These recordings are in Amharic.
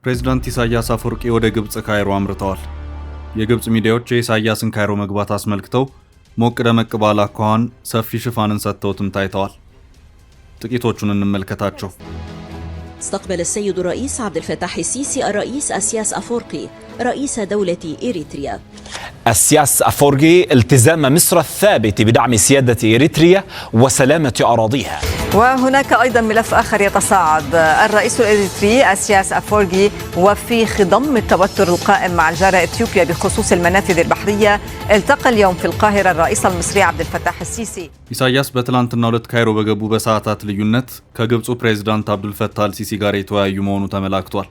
ፕሬዝዳንት ኢሳያስ አፈወርቂ ወደ ግብጽ ካይሮ አምርተዋል። የግብጽ ሚዲያዎች የኢሳያስን ካይሮ መግባት አስመልክተው ሞቅ ደመቅ ባለ አኳኋን ሰፊ ሽፋንን ሰጥተውትም ታይተዋል። ጥቂቶቹን እንመልከታቸው። استقبل السيد الرئيس عبد الفتاح السيسي الرئيس السياس أفورقي رئيس دولة إريتريا. السياس أفورقي التزام مصر الثابت بدعم سيادة إريتريا وسلامة أراضيها. وهناك أيضا ملف آخر يتصاعد. الرئيس الإريتري السياس أفورقي وفي خضم التوتر القائم مع الجارة إثيوبيا بخصوص المنافذ البحرية التقى اليوم في القاهرة الرئيس المصري عبد الفتاح السيسي. ኢሳያስ በትላንትናው ዕለት ካይሮ በገቡ በሰዓታት ልዩነት ከግብፁ ፕሬዝዳንት አብዱልፈታህ አልሲሲ ጋር የተወያዩ መሆኑ ተመላክቷል።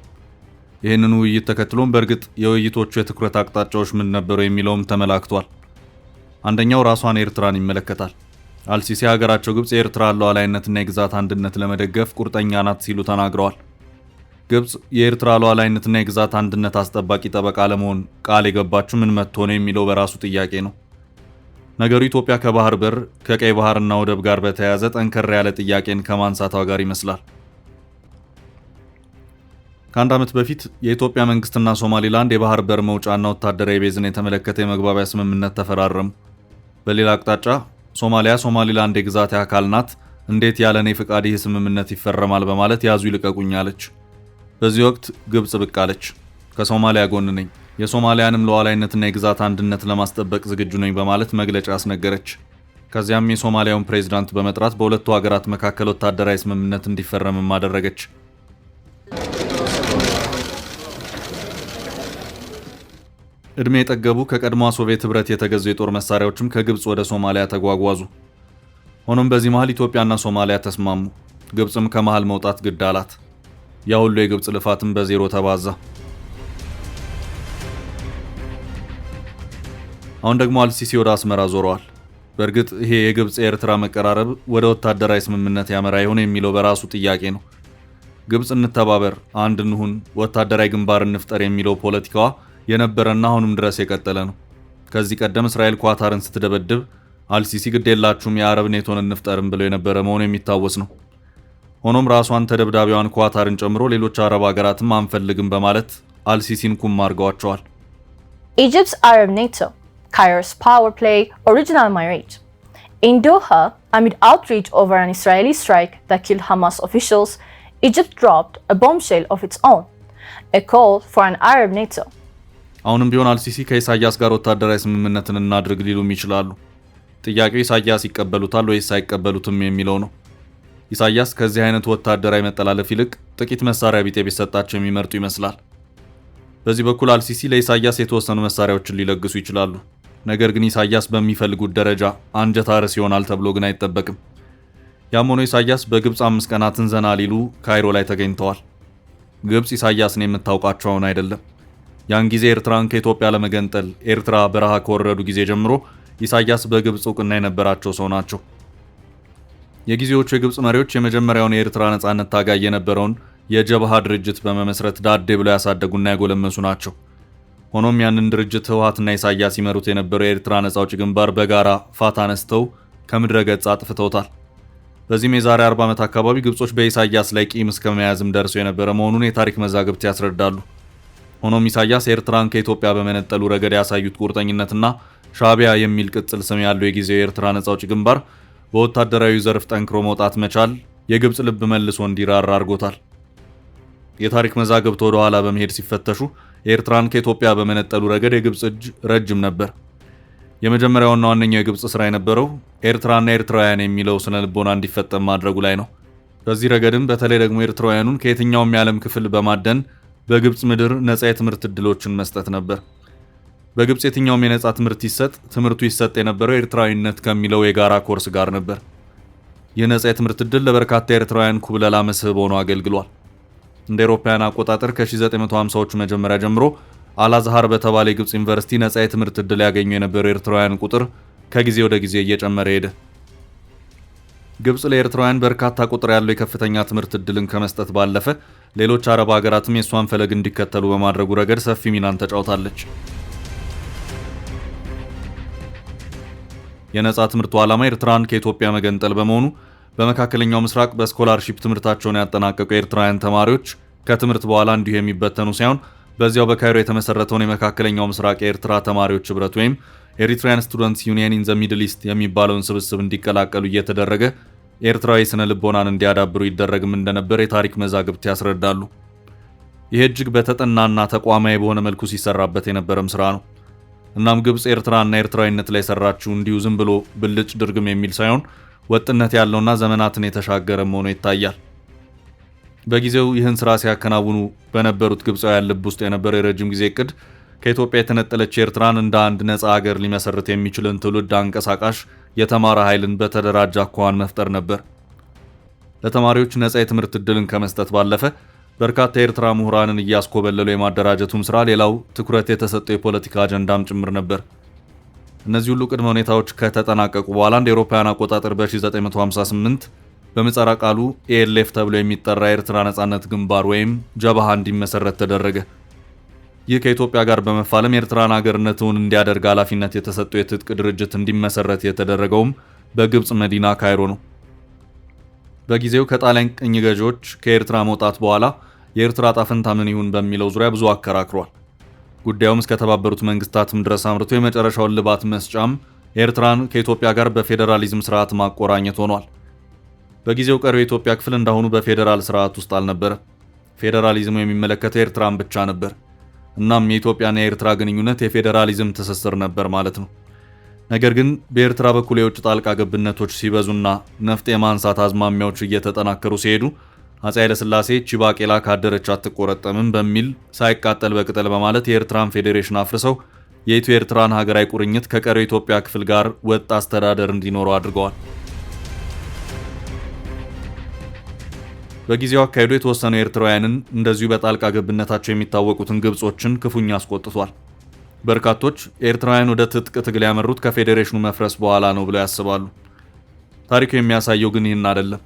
ይህንን ውይይት ተከትሎም በእርግጥ የውይይቶቹ የትኩረት አቅጣጫዎች ምን ነበሩ የሚለውም ተመላክቷል። አንደኛው ራሷን ኤርትራን ይመለከታል። አልሲሲ ሀገራቸው ግብጽ የኤርትራን ሉዓላዊነትና የግዛት አንድነት ለመደገፍ ቁርጠኛ ናት ሲሉ ተናግረዋል። ግብጽ የኤርትራ ሉዓላዊነትና የግዛት አንድነት አስጠባቂ ጠበቃ ለመሆን ቃል የገባችው ምን መጥቶ ነው የሚለው በራሱ ጥያቄ ነው። ነገሩ ኢትዮጵያ ከባህር በር ከቀይ ባህርና ወደብ ጋር በተያያዘ ጠንከር ያለ ጥያቄን ከማንሳቷ ጋር ይመስላል። ከአንድ ዓመት በፊት የኢትዮጵያ መንግስትና ሶማሊላንድ የባህር በር መውጫና ወታደራዊ ቤዝን የተመለከተ የመግባቢያ ስምምነት ተፈራረሙ። በሌላ አቅጣጫ ሶማሊያ ሶማሊላንድ የግዛት አካል ናት፣ እንዴት ያለኔ ፍቃድ ይህ ስምምነት ይፈረማል በማለት ያዙ ይልቀቁኝ አለች። በዚህ ወቅት ግብጽ ብቅ አለች። ከሶማሊያ ጎን ነኝ፣ የሶማሊያንም ሉዓላዊነትና የግዛት አንድነት ለማስጠበቅ ዝግጁ ነኝ በማለት መግለጫ አስነገረች። ከዚያም የሶማሊያውን ፕሬዝዳንት በመጥራት በሁለቱ ሀገራት መካከል ወታደራዊ ስምምነት እንዲፈረምም አደረገች። እድሜ የጠገቡ ከቀድሞዋ ሶቪየት ህብረት የተገዙ የጦር መሳሪያዎችም ከግብጽ ወደ ሶማሊያ ተጓጓዙ። ሆኖም በዚህ መሃል ኢትዮጵያና ሶማሊያ ተስማሙ። ግብጽም ከመሃል መውጣት ግድ አላት። ያ ሁሉ የግብጽ ልፋትም በዜሮ ተባዛ። አሁን ደግሞ አልሲሲ ወደ አስመራ ዞረዋል። በእርግጥ ይሄ የግብጽ የኤርትራ መቀራረብ ወደ ወታደራዊ ስምምነት ያመራ ይሆን የሚለው በራሱ ጥያቄ ነው። ግብጽ እንተባበር፣ አንድ እንሁን፣ ወታደራዊ ግንባር እንፍጠር የሚለው ፖለቲካዋ የነበረና አሁንም ድረስ የቀጠለ ነው። ከዚህ ቀደም እስራኤል ኳታርን ስትደበድብ አልሲሲ ግዴላችሁም የአረብ ኔቶን እንፍጠርም ብለው የነበረ መሆኑ የሚታወስ ነው። ሆኖም ራሷን ተደብዳቢዋን ኳታርን ጨምሮ ሌሎች አረብ ሀገራትም አንፈልግም በማለት አልሲሲን ኩም አድርገዋቸዋል። Egypt's Arab NATO, Cairo's power play, original marriage. In Doha, amid outrage over an Israeli strike that killed Hamas officials, Egypt dropped a bombshell of its own, a call for an Arab NATO. አሁንም ቢሆን አልሲሲ ከኢሳያስ ጋር ወታደራዊ ስምምነትን እናድርግ ሊሉም ይችላሉ። ጥያቄው ኢሳያስ ይቀበሉታል ወይስ አይቀበሉትም የሚለው ነው። ኢሳያስ ከዚህ አይነት ወታደራዊ መጠላለፍ ይልቅ ጥቂት መሳሪያ ቢጤ ቢሰጣቸው የሚመርጡ ይመስላል። በዚህ በኩል አልሲሲ ለኢሳያስ የተወሰኑ መሳሪያዎችን ሊለግሱ ይችላሉ። ነገር ግን ኢሳያስ በሚፈልጉት ደረጃ አንጀት አርስ ይሆናል ተብሎ ግን አይጠበቅም። ያም ሆኖ ኢሳያስ በግብጽ 5 ቀናትን ዘና ሊሉ ካይሮ ላይ ተገኝተዋል። ግብጽ ኢሳያስን የምታውቃቸውን አይደለም። ያን ጊዜ ኤርትራን ከኢትዮጵያ ለመገንጠል ኤርትራ በረሃ ከወረዱ ጊዜ ጀምሮ ኢሳያስ በግብጽ እውቅና የነበራቸው ሰው ናቸው። የጊዜዎቹ የግብጽ መሪዎች የመጀመሪያውን የኤርትራ ነጻነት ታጋይ የነበረውን የጀብሃ ድርጅት በመመስረት ዳዴ ብለው ያሳደጉና ያጎለመሱ ናቸው። ሆኖም ያንን ድርጅት ህወሓትና ኢሳያስ ይመሩት የነበረው የኤርትራ ነጻ አውጪ ግንባር በጋራ ፋታ ነስተው ከምድረ ገጽ አጥፍተውታል። በዚህም የዛሬ 40 ዓመት አካባቢ ግብጾች በኢሳያስ ላይ ቂም እስከ መያዝም ደርሰው የነበረ መሆኑን የታሪክ መዛግብት ያስረዳሉ። ሆኖም ኢሳያስ ኤርትራን ከኢትዮጵያ በመነጠሉ ረገድ ያሳዩት ቁርጠኝነትና ሻዕቢያ የሚል ቅጽል ስም ያለው የጊዜው የኤርትራ ነጻ አውጪ ግንባር በወታደራዊ ዘርፍ ጠንክሮ መውጣት መቻል የግብጽ ልብ መልሶ እንዲራራ አድርጎታል። የታሪክ መዛግብት ወደ ኋላ በመሄድ ሲፈተሹ ኤርትራን ከኢትዮጵያ በመነጠሉ ረገድ የግብጽ እጅ ረጅም ነበር። የመጀመሪያውና ዋነኛው የግብጽ ስራ የነበረው ኤርትራና ኤርትራውያን የሚለው ስነ ልቦና እንዲፈጠም ማድረጉ ላይ ነው። በዚህ ረገድም በተለይ ደግሞ ኤርትራውያኑን ከየትኛውም የዓለም ክፍል በማደን በግብጽ ምድር ነጻ የትምህርት ዕድሎችን መስጠት ነበር። በግብጽ የትኛውም የነጻ ትምህርት ይሰጥ፣ ትምህርቱ ይሰጥ የነበረው ኤርትራዊነት ከሚለው የጋራ ኮርስ ጋር ነበር። ይህ ነጻ የትምህርት ዕድል ለበርካታ ኤርትራውያን ኩብለላ መስህብ ሆኖ አገልግሏል። እንደ አውሮፓውያን አቆጣጠር ከ1950ዎቹ መጀመሪያ ጀምሮ አልአዝሃር በተባለ የግብጽ ዩኒቨርሲቲ ነጻ የትምህርት ዕድል ያገኙ የነበሩ ኤርትራውያን ቁጥር ከጊዜ ወደ ጊዜ እየጨመረ ሄደ። ግብጽ ለኤርትራውያን በርካታ ቁጥር ያለው የከፍተኛ ትምህርት ዕድልን ከመስጠት ባለፈ ሌሎች አረብ ሀገራትም የሷን ፈለግ እንዲከተሉ በማድረጉ ረገድ ሰፊ ሚናን ተጫውታለች። የነጻ ትምህርቱ ዓላማ ኤርትራን ከኢትዮጵያ መገንጠል በመሆኑ በመካከለኛው ምስራቅ በስኮላርሺፕ ትምህርታቸውን ያጠናቀቁ ኤርትራውያን ተማሪዎች ከትምህርት በኋላ እንዲሁ የሚበተኑ ሳይሆን በዚያው በካይሮ የተመሰረተውን የመካከለኛው ምስራቅ የኤርትራ ተማሪዎች ህብረት ወይም ኤሪትሪያን ስቱደንትስ ዩኒየን ኢን ዘ ሚድል ኢስት የሚባለውን ስብስብ እንዲቀላቀሉ እየተደረገ ኤርትራዊ ስነ ልቦናን እንዲያዳብሩ ይደረግም እንደነበር የታሪክ መዛግብት ያስረዳሉ። ይህ እጅግ በተጠናና ተቋማዊ በሆነ መልኩ ሲሰራበት የነበረም ስራ ነው። እናም ግብጽ ኤርትራና ኤርትራዊነት ላይ ሰራችው እንዲሁ ዝም ብሎ ብልጭ ድርግም የሚል ሳይሆን ወጥነት ያለውና ዘመናትን የተሻገረ መሆኑ ይታያል። በጊዜው ይህን ስራ ሲያከናውኑ በነበሩት ግብጻውያን ልብ ውስጥ የነበረው የረጅም ጊዜ እቅድ ከኢትዮጵያ የተነጠለች ኤርትራን እንደ አንድ ነፃ ሀገር ሊመሰርት የሚችልን ትውልድ አንቀሳቃሽ የተማረ ኃይልን በተደራጀ አኳኋን መፍጠር ነበር። ለተማሪዎች ነፃ የትምህርት ዕድልን ከመስጠት ባለፈ በርካታ የኤርትራ ምሁራንን እያስኮበለሉ የማደራጀቱም ስራ ሌላው ትኩረት የተሰጠው የፖለቲካ አጀንዳም ጭምር ነበር። እነዚህ ሁሉ ቅድመ ሁኔታዎች ከተጠናቀቁ በኋላ እንደ አውሮፓውያን አቆጣጠር በ1958 በምህጻረ ቃሉ ኤኤልኤፍ ተብሎ የሚጠራ የኤርትራ ነጻነት ግንባር ወይም ጀብሃ እንዲመሰረት ተደረገ። ይህ ከኢትዮጵያ ጋር በመፋለም የኤርትራን ሀገርነትን እንዲያደርግ ኃላፊነት የተሰጠው የትጥቅ ድርጅት እንዲመሰረት የተደረገውም በግብጽ መዲና ካይሮ ነው። በጊዜው ከጣሊያን ቅኝ ገዢዎች ከኤርትራ መውጣት በኋላ የኤርትራ ዕጣ ፈንታ ምን ይሁን በሚለው ዙሪያ ብዙ አከራክሯል። ጉዳዩም እስከ ተባበሩት መንግስታትም ድረስ አምርቶ የመጨረሻውን ልባት መስጫም ኤርትራን ከኢትዮጵያ ጋር በፌዴራሊዝም ስርዓት ማቆራኘት ሆኗል። በጊዜው ቀሪው የኢትዮጵያ ክፍል እንዳሁኑ በፌዴራል ስርዓት ውስጥ አልነበረ። ፌዴራሊዝሙ የሚመለከተው ኤርትራን ብቻ ነበር። እናም የኢትዮጵያና የኤርትራ ግንኙነት የፌዴራሊዝም ትስስር ነበር ማለት ነው። ነገር ግን በኤርትራ በኩል የውጭ ጣልቃ ገብነቶች ሲበዙና ነፍጥ የማንሳት አዝማሚያዎች እየተጠናከሩ ሲሄዱ አፄ ኃይለ ሥላሴ ቺባቄላ ካደረች አትቆረጠምም በሚል ሳይቃጠል በቅጠል በማለት የኤርትራን ፌዴሬሽን አፍርሰው የኢትዮ ኤርትራን ሀገራዊ ቁርኝት ከቀሪው የኢትዮጵያ ክፍል ጋር ወጥ አስተዳደር እንዲኖረው አድርገዋል። በጊዜው አካሄዱ የተወሰኑ ኤርትራውያንን እንደዚሁ በጣልቃ ገብነታቸው የሚታወቁትን ግብጾችን ክፉኛ አስቆጥቷል። በርካቶች ኤርትራውያን ወደ ትጥቅ ትግል ያመሩት ከፌዴሬሽኑ መፍረስ በኋላ ነው ብለው ያስባሉ። ታሪኩ የሚያሳየው ግን ይህን አይደለም።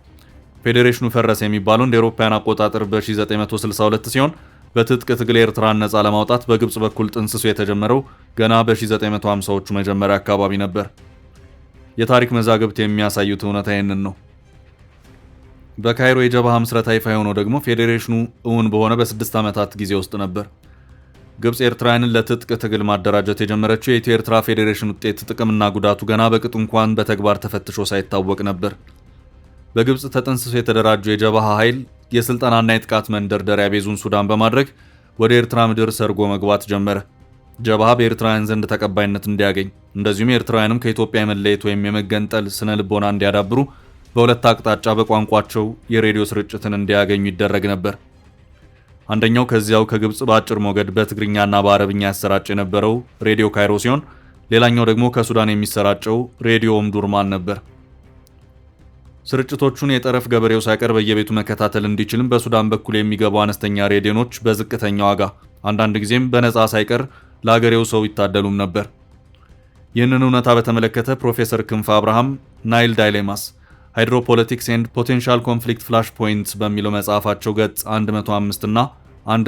ፌዴሬሽኑ ፈረሰ የሚባለው እንደ አውሮፓውያን አቆጣጠር በ1962 ሲሆን በትጥቅ ትግል ኤርትራን ነፃ ለማውጣት በግብጽ በኩል ጥንስሶ የተጀመረው ገና በ1950ዎቹ መጀመሪያ አካባቢ ነበር። የታሪክ መዛግብት የሚያሳዩት እውነታ ይህንን ነው። በካይሮ የጀብሃ ምስረታ ይፋ የሆነው ደግሞ ፌዴሬሽኑ እውን በሆነ በ6 ዓመታት ጊዜ ውስጥ ነበር። ግብጽ ኤርትራውያንን ለትጥቅ ትግል ማደራጀት የጀመረችው የኢትዮ ኤርትራ ፌዴሬሽን ውጤት ጥቅምና ጉዳቱ ገና በቅጡ እንኳን በተግባር ተፈትሾ ሳይታወቅ ነበር። በግብጽ ተጠንስሶ የተደራጀው የጀብሃ ኃይል የስልጠናና የጥቃት መንደርደሪያ ቤዙን ሱዳን በማድረግ ወደ ኤርትራ ምድር ሰርጎ መግባት ጀመረ። ጀብሃ በኤርትራውያን ዘንድ ተቀባይነት እንዲያገኝ እንደዚሁም ኤርትራውያንም ከኢትዮጵያ የመለየት ወይም የመገንጠል ስነ ልቦና እንዲያዳብሩ በሁለት አቅጣጫ በቋንቋቸው የሬዲዮ ስርጭትን እንዲያገኙ ይደረግ ነበር። አንደኛው ከዚያው ከግብጽ በአጭር ሞገድ በትግርኛና በአረብኛ ያሰራጭ የነበረው ሬዲዮ ካይሮ ሲሆን ሌላኛው ደግሞ ከሱዳን የሚሰራጨው ሬዲዮ ኦምዱርማን ነበር። ስርጭቶቹን የጠረፍ ገበሬው ሳይቀር በየቤቱ መከታተል እንዲችልም በሱዳን በኩል የሚገቡ አነስተኛ ሬዲዮኖች በዝቅተኛ ዋጋ አንዳንድ ጊዜም በነፃ ሳይቀር ለአገሬው ሰው ይታደሉም ነበር። ይህንን እውነታ በተመለከተ ፕሮፌሰር ክንፈ አብርሃም ናይል ዳይሌማስ ሃይድሮፖለቲክስ ኤንድ ፖቴንሻል ኮንፍሊክት ፍላሽ ፖይንትስ በሚለው መጽሐፋቸው ገጽ 105 እና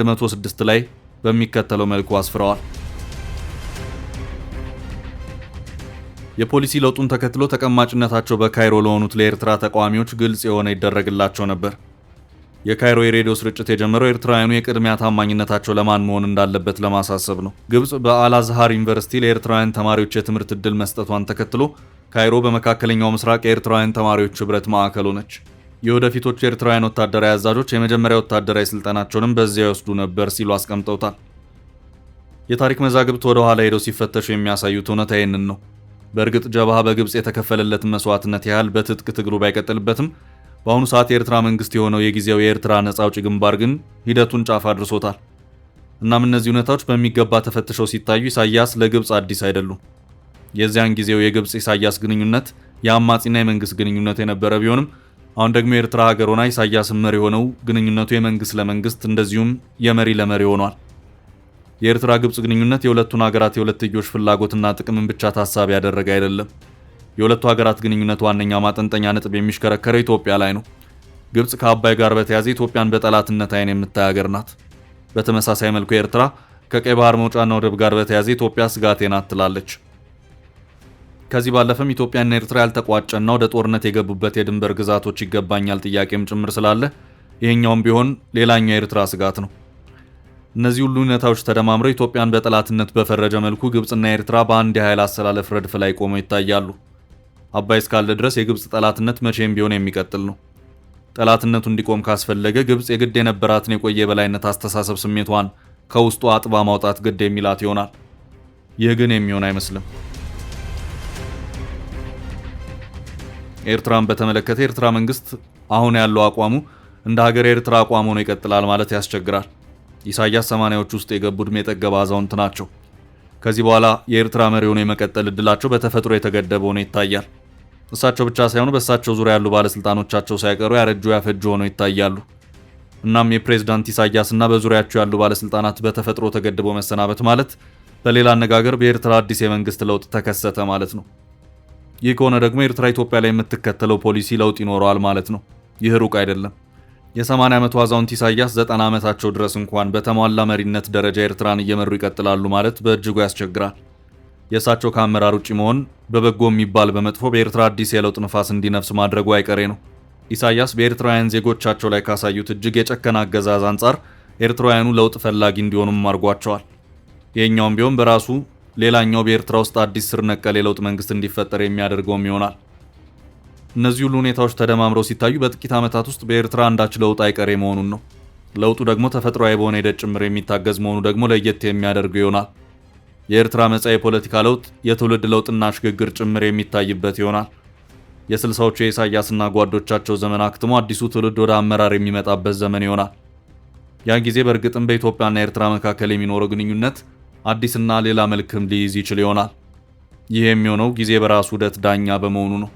106 ላይ በሚከተለው መልኩ አስፍረዋል። የፖሊሲ ለውጡን ተከትሎ ተቀማጭነታቸው በካይሮ ለሆኑት ለኤርትራ ተቃዋሚዎች ግልጽ የሆነ ይደረግላቸው ነበር። የካይሮ የሬዲዮ ስርጭት የጀመረው ኤርትራውያኑ የቅድሚያ ታማኝነታቸው ለማን መሆን እንዳለበት ለማሳሰብ ነው። ግብጽ በአልአዝሃር ዩኒቨርሲቲ ለኤርትራውያን ተማሪዎች የትምህርት ዕድል መስጠቷን ተከትሎ ካይሮ በመካከለኛው ምስራቅ የኤርትራውያን ተማሪዎች ህብረት ማዕከል ሆነች። የወደፊቶቹ ኤርትራውያን ወታደራዊ አዛዦች የመጀመሪያ ወታደራዊ ስልጠናቸውንም በዚያ ይወስዱ ነበር ሲሉ አስቀምጠውታል። የታሪክ መዛግብት ወደ ኋላ ሄደው ሲፈተሹ የሚያሳዩት እውነታ ይህንን ነው። በእርግጥ ጀብሃ በግብጽ የተከፈለለትን መስዋዕትነት ያህል በትጥቅ ትግሉ ባይቀጥልበትም በአሁኑ ሰዓት የኤርትራ መንግስት የሆነው የጊዜው የኤርትራ ነፃ አውጪ ግንባር ግን ሂደቱን ጫፍ አድርሶታል። እናም እነዚህ እውነታዎች በሚገባ ተፈትሸው ሲታዩ ኢሳያስ ለግብጽ አዲስ አይደሉም። የዚያን ጊዜው የግብጽ ኢሳያስ ግንኙነት የአማጺና የመንግስት ግንኙነት የነበረ ቢሆንም አሁን ደግሞ የኤርትራ ሀገር ሆና ኢሳያስ መሪ ሆነው ግንኙነቱ የመንግስት ለመንግስት እንደዚሁም የመሪ ለመሪ ሆኗል። የኤርትራ ግብጽ ግንኙነት የሁለቱን ሀገራት የሁለትዮሽ ፍላጎትና ጥቅምን ብቻ ታሳቢ ያደረገ አይደለም። የሁለቱ ሀገራት ግንኙነት ዋነኛ ማጠንጠኛ ነጥብ የሚሽከረከረው ኢትዮጵያ ላይ ነው። ግብጽ ከአባይ ጋር በተያያዘ ኢትዮጵያን በጠላትነት አይን የምታይ ሀገር ናት። በተመሳሳይ መልኩ ኤርትራ ከቀይ ባህር መውጫና ወደብ ጋር በተያያዘ ኢትዮጵያ ስጋቴ ናት ትላለች። ከዚህ ባለፈም ኢትዮጵያና ኤርትራ ያልተቋጨና ወደ ጦርነት የገቡበት የድንበር ግዛቶች ይገባኛል ጥያቄም ጭምር ስላለ ይሄኛውም ቢሆን ሌላኛው የኤርትራ ስጋት ነው። እነዚህ ሁሉ ሁኔታዎች ተደማምረው ኢትዮጵያን በጠላትነት በፈረጀ መልኩ ግብጽና ኤርትራ በአንድ የኃይል አሰላለፍ ረድፍ ላይ ቆመው ይታያሉ። አባይ እስካለ ድረስ የግብጽ ጠላትነት መቼም ቢሆን የሚቀጥል ነው። ጠላትነቱ እንዲቆም ካስፈለገ ግብጽ የግድ የነበራትን የቆየ የበላይነት አስተሳሰብ ስሜቷን ከውስጡ አጥባ ማውጣት ግድ የሚላት ይሆናል። ይህ ግን የሚሆን አይመስልም። ኤርትራን በተመለከተ የኤርትራ መንግስት አሁን ያለው አቋሙ እንደ ሀገር የኤርትራ አቋም ሆኖ ይቀጥላል ማለት ያስቸግራል። ኢሳያስ 80ዎች ውስጥ የገቡ ዕድሜ የጠገበ አዛውንት ናቸው። ከዚህ በኋላ የኤርትራ መሪ ሆነው የመቀጠል እድላቸው በተፈጥሮ የተገደበ ሆኖ ይታያል። እሳቸው ብቻ ሳይሆኑ በእሳቸው ዙሪያ ያሉ ባለስልጣኖቻቸው ሳይቀሩ ያረጁ ያፈጁ ሆነው ይታያሉ። እናም የፕሬዝዳንት ኢሳያስና በዙሪያቸው ያሉ ባለስልጣናት በተፈጥሮ ተገድበው መሰናበት ማለት በሌላ አነጋገር በኤርትራ አዲስ የመንግስት ለውጥ ተከሰተ ማለት ነው። ይህ ከሆነ ደግሞ ኤርትራ ኢትዮጵያ ላይ የምትከተለው ፖሊሲ ለውጥ ይኖረዋል ማለት ነው። ይህ ሩቅ አይደለም። የ80 ዓመቱ አዛውንት ኢሳያስ 90 ዓመታቸው ድረስ እንኳን በተሟላ መሪነት ደረጃ ኤርትራን እየመሩ ይቀጥላሉ ማለት በእጅጉ ያስቸግራል። የእሳቸው ከአመራር ውጭ መሆን በበጎ የሚባል በመጥፎ በኤርትራ አዲስ የለውጥ ንፋስ እንዲነፍስ ማድረጉ አይቀሬ ነው። ኢሳያስ በኤርትራውያን ዜጎቻቸው ላይ ካሳዩት እጅግ የጨከነ አገዛዝ አንጻር ኤርትራውያኑ ለውጥ ፈላጊ እንዲሆኑም አድርጓቸዋል። ይሄኛውም ቢሆን በራሱ ሌላኛው በኤርትራ ውስጥ አዲስ ስር ነቀል የለውጥ መንግስት እንዲፈጠር የሚያደርገውም ይሆናል። እነዚህ ሁሉ ሁኔታዎች ተደማምረው ሲታዩ በጥቂት ዓመታት ውስጥ በኤርትራ አንዳች ለውጥ አይቀሬ መሆኑን ነው። ለውጡ ደግሞ ተፈጥሯዊ በሆነ ሂደት ጭምር የሚታገዝ መሆኑ ደግሞ ለየት የሚያደርገው ይሆናል። የኤርትራ መጻኢ የፖለቲካ ለውጥ የትውልድ ለውጥና ሽግግር ጭምር የሚታይበት ይሆናል። የ60ዎቹ የኢሳያስና ጓዶቻቸው ዘመን አክትሞ አዲሱ ትውልድ ወደ አመራር የሚመጣበት ዘመን ይሆናል። ያን ጊዜ በእርግጥም በኢትዮጵያና ኤርትራ መካከል የሚኖረው ግንኙነት አዲስና ሌላ መልክም ሊይዝ ይችል ይሆናል። ይህ የሚሆነው ጊዜ በራሱ ሂደት ዳኛ በመሆኑ ነው።